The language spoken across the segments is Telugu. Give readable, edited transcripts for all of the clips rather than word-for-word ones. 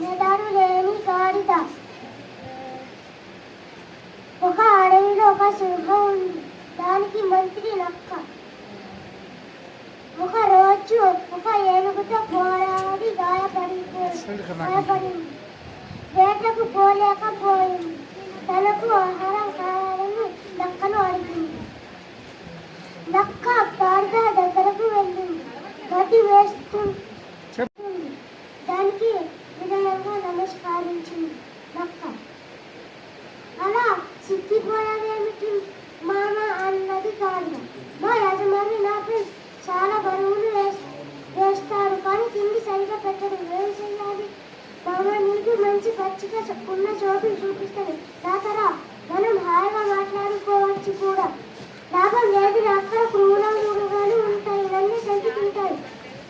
మెదడు లేని గాడిద. ఒక అడవిలో ఒక సింహం ఉంది. దానికి మంత్రి నక్క. ఒక రోజు ఒక ఏనుగుతో పోరాడి గాయపడింది. వేటకు పోలేకపోయింది. తనకు ఆహారం కావాలని నక్కను అడిగింది. నక్క గాడిద దగ్గరకు వెళ్ళింది. గడ్డి వేస్తుంది. దానికి వినయంగా నమస్కరించింది నక్క. అలా సిక్కిపోయావేమిటి మామ అన్నది గాడిద. మా యజమాని నాపై చాలా బరువులు వేస్తాడు, కానీ తిండి సరిగా పెట్టడు. ఏం చెయ్యాలి మామ? నీకు మంచి పచ్చిక ఉన్న చోటు చూపిస్తాను. రాతరా, మనం హాయిగా మాట్లాడుకోవచ్చు కూడా. లాభం లేదు, అక్కడ క్రూరాలు ఉంటాయి, నన్ను చంపుతుంటాయి.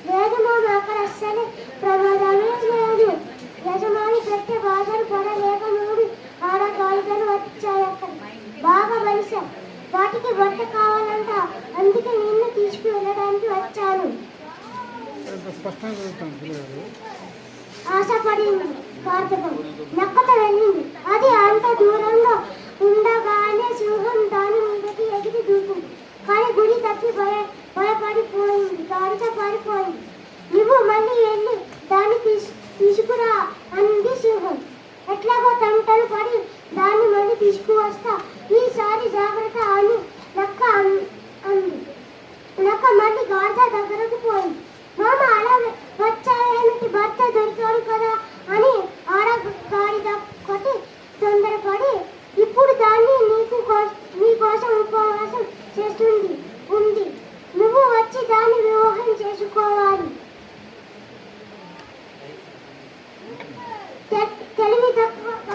లేదు మామ, అక్కడ అస్సలే ప్రమాదమే లేదు. యజమాని పెట్టే బాధలు పడలేక 3 ఆడగాడిదలు వచ్చాయి. అక్కడ బాగా బలిశాం. వాటికి బట్ట కావాలంట, అందుకే నిన్ను తీసుకువెళ్ళడానికి వచ్చాను. ఆశపడింది కార్తకం. నక్కతో వెళ్ళింది. అది అంత దూరంలో ఉండగానే సింహం దాని మీదకి ఎగిరి దూకుంది. కానీ గుడి తప్పి భయపడిపోయింది. గాడిద పారిపోయింది. నువ్వు మళ్ళీ వెళ్ళి